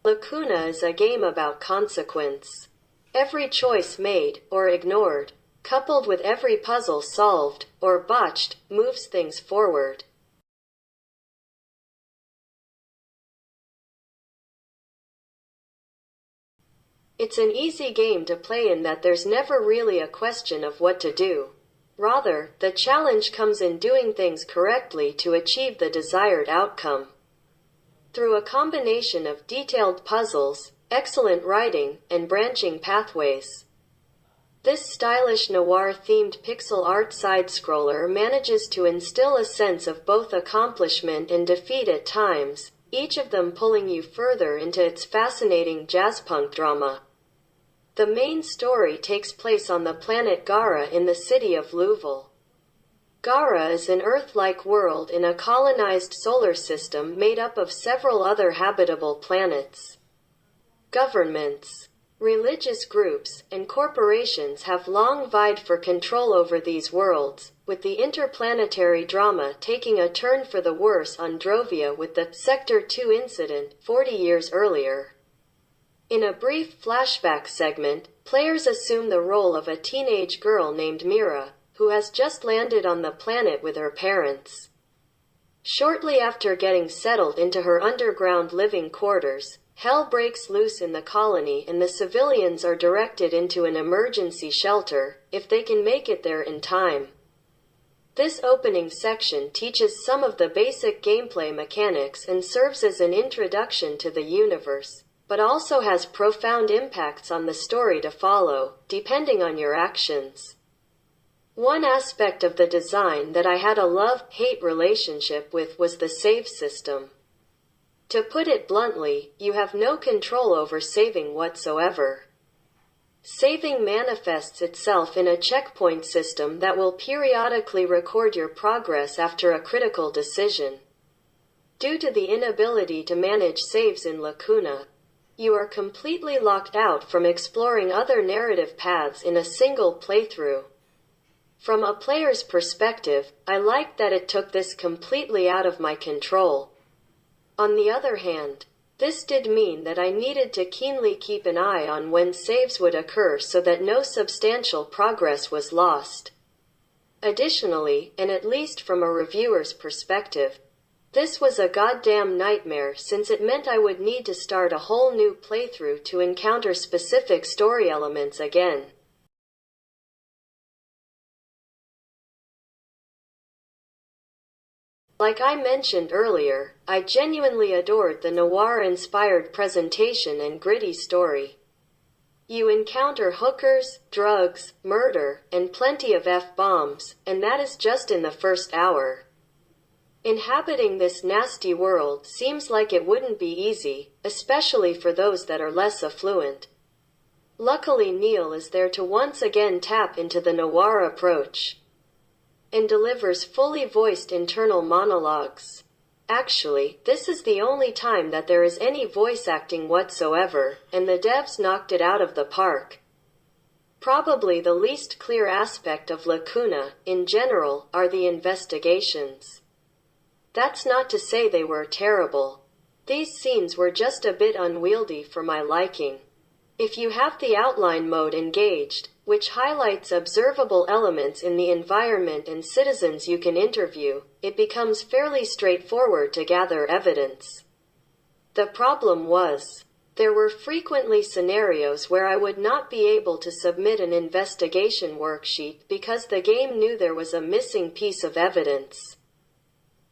Lacuna is a game about consequence. Every choice made, or ignored, coupled with every puzzle solved, or botched, moves things forward. It's an easy game to play in that there's never really a question of what to do. Rather, the challenge comes in doing things correctly to achieve the desired outcome. Through a combination of detailed puzzles, excellent writing, and branching pathways. This stylish noir-themed pixel art side-scroller manages to instill a sense of both accomplishment and defeat at times, each of them pulling you further into its fascinating jazzpunk drama. The main story takes place on the planet Ghara in the city of Louville. Ghara is an Earth-like world in a colonized solar system made up of several other habitable planets. Governments, religious groups, and corporations have long vied for control over these worlds, with the interplanetary drama taking a turn for the worse on Drovia with the Sector 2 incident 40 years earlier. In a brief flashback segment, players assume the role of a teenage girl named Mira, who has just landed on the planet with her parents. Shortly after getting settled into her underground living quarters, hell breaks loose in the colony and the civilians are directed into an emergency shelter, if they can make it there in time. This opening section teaches some of the basic gameplay mechanics and serves as an introduction to the universe, but also has profound impacts on the story to follow, depending on your actions. One aspect of the design that I had a love-hate relationship with was the save system. To put it bluntly, you have no control over saving whatsoever. Saving manifests itself in a checkpoint system that will periodically record your progress after a critical decision. Due to the inability to manage saves in Lacuna, you are completely locked out from exploring other narrative paths in a single playthrough. From a player's perspective, I liked that it took this completely out of my control. On the other hand, this did mean that I needed to keenly keep an eye on when saves would occur so that no substantial progress was lost. Additionally, and at least from a reviewer's perspective, this was a goddamn nightmare since it meant I would need to start a whole new playthrough to encounter specific story elements again. Like I mentioned earlier, I genuinely adored the noir-inspired presentation and gritty story. You encounter hookers, drugs, murder, and plenty of F-bombs, and that is just in the first hour. Inhabiting this nasty world seems like it wouldn't be easy, especially for those that are less affluent. Luckily Neil is there to once again tap into the noir approach, and delivers fully voiced internal monologues. Actually, this is the only time that there is any voice acting whatsoever, and the devs knocked it out of the park. Probably the least clear aspect of Lacuna, in general, are the investigations. That's not to say they were terrible. These scenes were just a bit unwieldy for my liking. If you have the outline mode engaged, which highlights observable elements in the environment and citizens you can interview, it becomes fairly straightforward to gather evidence. The problem was, there were frequently scenarios where I would not be able to submit an investigation worksheet because the game knew there was a missing piece of evidence.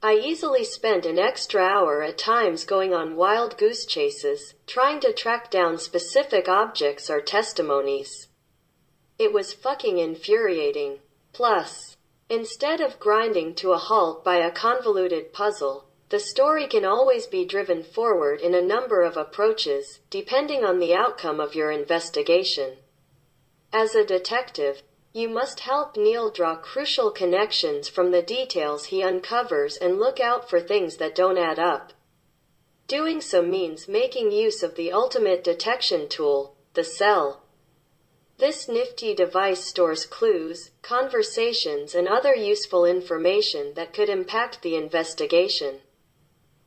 I easily spent an extra hour at times going on wild goose chases, trying to track down specific objects or testimonies. It was fucking infuriating. Plus, instead of grinding to a halt by a convoluted puzzle, the story can always be driven forward in a number of approaches, depending on the outcome of your investigation. As a detective, you must help Neil draw crucial connections from the details he uncovers and look out for things that don't add up. Doing so means making use of the ultimate detection tool, the cell. This nifty device stores clues, conversations, and other useful information that could impact the investigation.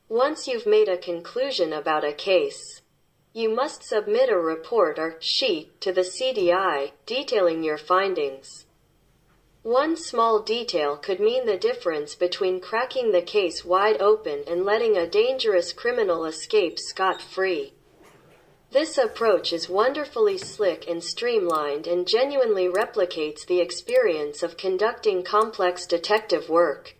Once you've made a conclusion about a case, You must submit a report or sheet to the CDI detailing your findings. One small detail could mean the difference between cracking the case wide open and letting a dangerous criminal escape scot-free. This approach is wonderfully slick and streamlined and genuinely replicates the experience of conducting complex detective work.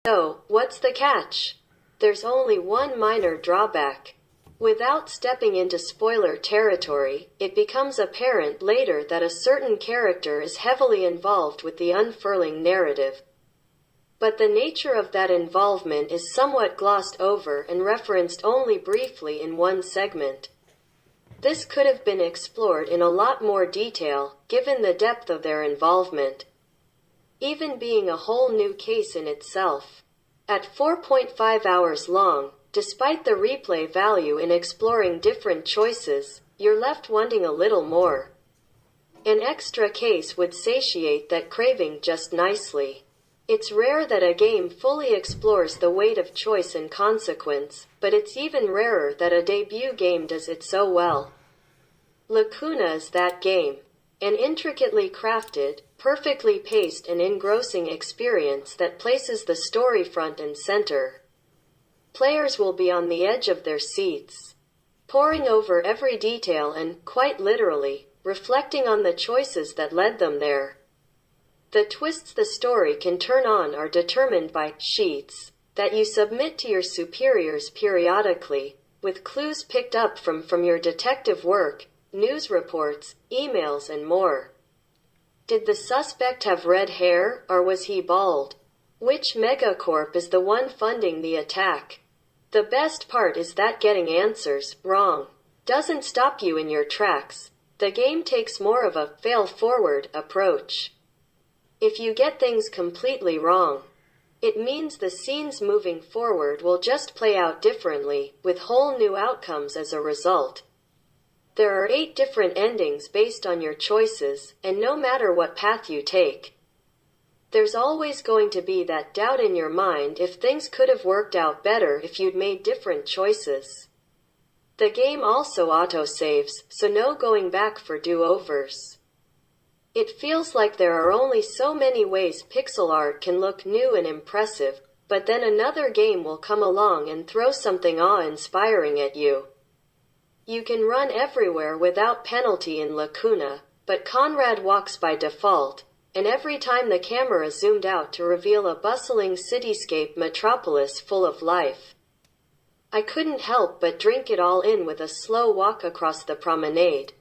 So, what's the catch? There's only one minor drawback. Without stepping into spoiler territory, it becomes apparent later that a certain character is heavily involved with the unfurling narrative. But the nature of that involvement is somewhat glossed over and referenced only briefly in one segment. This could have been explored in a lot more detail, given the depth of their involvement. Even being a whole new case in itself. At 4.5 hours long, despite the replay value in exploring different choices, you're left wanting a little more. An extra case would satiate that craving just nicely. It's rare that a game fully explores the weight of choice and consequence, but it's even rarer that a debut game does it so well. Lacuna is that game. An intricately crafted, perfectly paced and engrossing experience that places the story front and center. Players will be on the edge of their seats, poring over every detail and, quite literally, reflecting on the choices that led them there. The twists the story can turn on are determined by sheets that you submit to your superiors periodically, with clues picked up from your detective work, news reports, emails, and more. Did the suspect have red hair, or was he bald? Which megacorp is the one funding the attack? The best part is that getting answers wrong doesn't stop you in your tracks. The game takes more of a fail-forward approach. If you get things completely wrong, it means the scenes moving forward will just play out differently, with whole new outcomes as a result. There are 8 different endings based on your choices, and no matter what path you take, there's always going to be that doubt in your mind if things could have worked out better if you'd made different choices. The game also autosaves, so no going back for do-overs. It feels like there are only so many ways pixel art can look new and impressive, but then another game will come along and throw something awe-inspiring at you. You can run everywhere without penalty in Lacuna, but Conrad walks by default, and every time the camera zoomed out to reveal a bustling cityscape metropolis full of life. I couldn't help but drink it all in with a slow walk across the promenade.